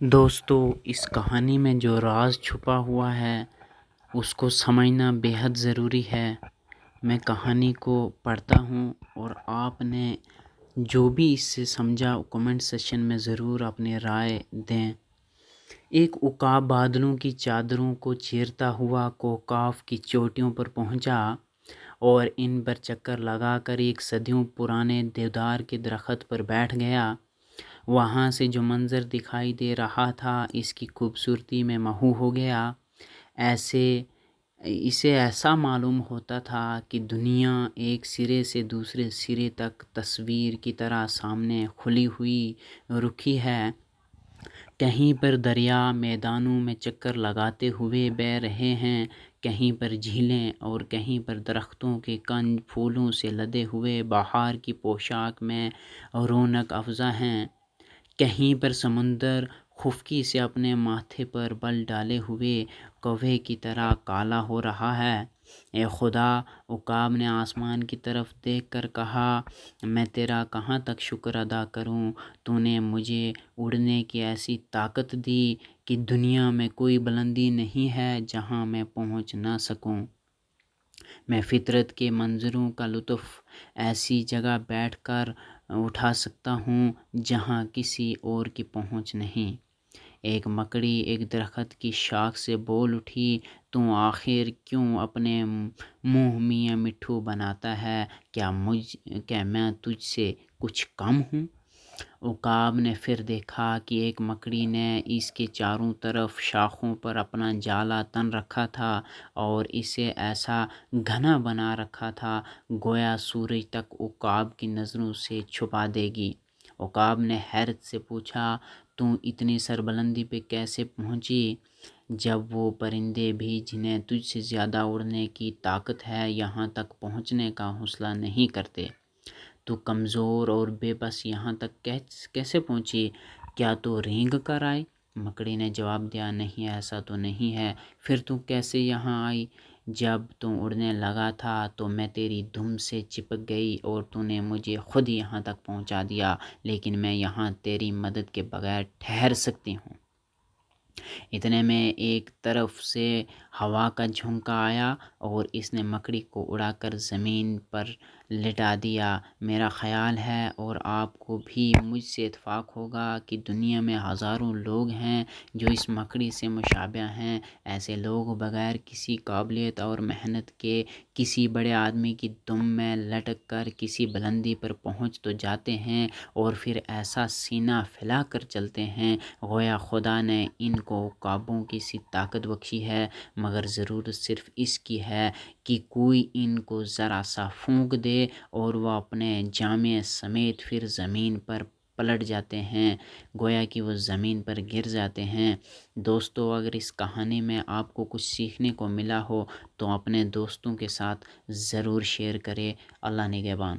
دوستو، اس کہانی میں جو راز چھپا ہوا ہے اس کو سمجھنا بے حد ضروری ہے۔ میں کہانی کو پڑھتا ہوں اور آپ نے جو بھی اس سے سمجھا کمنٹ سیکشن میں ضرور اپنی رائے دیں۔ ایک عقاب بادلوں کی چادروں کو چیرتا ہوا کوکاف کی چوٹیوں پر پہنچا اور ان پر چکر لگا کر ایک صدیوں پرانے دیودار کے درخت پر بیٹھ گیا۔ وہاں سے جو منظر دکھائی دے رہا تھا اس کی خوبصورتی میں محو ہو گیا۔ اسے ایسا معلوم ہوتا تھا کہ دنیا ایک سرے سے دوسرے سرے تک تصویر کی طرح سامنے کھلی ہوئی رکھی ہے۔ کہیں پر دریا میدانوں میں چکر لگاتے ہوئے بہہ رہے ہیں، کہیں پر جھیلیں اور کہیں پر درختوں کے کنج پھولوں سے لدے ہوئے بہار کی پوشاک میں رونق افزا ہیں۔ کہیں پر سمندر خفکی سے اپنے ماتھے پر بل ڈالے ہوئے کوے کی طرح کالا ہو رہا ہے۔ اے خدا، عقاب نے آسمان کی طرف دیکھ کر کہا، میں تیرا کہاں تک شکر ادا کروں؟ تو نے مجھے اڑنے کی ایسی طاقت دی کہ دنیا میں کوئی بلندی نہیں ہے جہاں میں پہنچ نہ سکوں۔ میں فطرت کے منظروں کا لطف ایسی جگہ بیٹھ کر اٹھا سکتا ہوں جہاں کسی اور کی پہنچ نہیں۔ ایک مکڑی ایک درخت کی شاخ سے بول اٹھی، تو آخر کیوں اپنے منہ میاں مٹھو بناتا ہے؟ کیا میں تجھ سے کچھ کم ہوں؟ عقاب نے پھر دیکھا کہ ایک مکڑی نے اس کے چاروں طرف شاخوں پر اپنا جالا تن رکھا تھا اور اسے ایسا گھنا بنا رکھا تھا گویا سورج تک عقاب کی نظروں سے چھپا دے گی۔ عقاب نے حیرت سے پوچھا، تو اتنی سربلندی پہ کیسے پہنچی؟ جب وہ پرندے بھی جنہیں تجھ سے زیادہ اڑنے کی طاقت ہے یہاں تک پہنچنے کا حوصلہ نہیں کرتے، تو کمزور اور بے بس یہاں تک کیسے پہنچی؟ کیا تو رینگ کر آئی؟ مکڑی نے جواب دیا، نہیں، ایسا تو نہیں ہے۔ پھر تو کیسے یہاں آئی؟ جب تو اڑنے لگا تھا تو میں تیری دم سے چپک گئی اور تو نے مجھے خود یہاں تک پہنچا دیا، لیکن میں یہاں تیری مدد کے بغیر ٹھہر سکتی ہوں۔ اتنے میں ایک طرف سے ہوا کا جھونکا آیا اور اس نے مکڑی کو اڑا کر زمین پر لٹا دیا۔ میرا خیال ہے اور آپ کو بھی مجھ سے اتفاق ہوگا کہ دنیا میں ہزاروں لوگ ہیں جو اس مکڑی سے مشابہ ہیں۔ ایسے لوگ بغیر کسی قابلیت اور محنت کے کسی بڑے آدمی کی دم میں لٹک کر کسی بلندی پر پہنچ تو جاتے ہیں اور پھر ایسا سینہ پھیلا کر چلتے ہیں گویا خدا نے ان کو عقابوں کی سی طاقت بخشی ہے، مگر ضرورت صرف اس کی ہے کہ کوئی ان کو ذرا سا پھونک دے اور وہ اپنے جامے سمیت پھر زمین پر پلٹ جاتے ہیں، گویا کہ وہ زمین پر گر جاتے ہیں۔ دوستو، اگر اس کہانی میں آپ کو کچھ سیکھنے کو ملا ہو تو اپنے دوستوں کے ساتھ ضرور شیئر کریں۔ اللہ نگہبان۔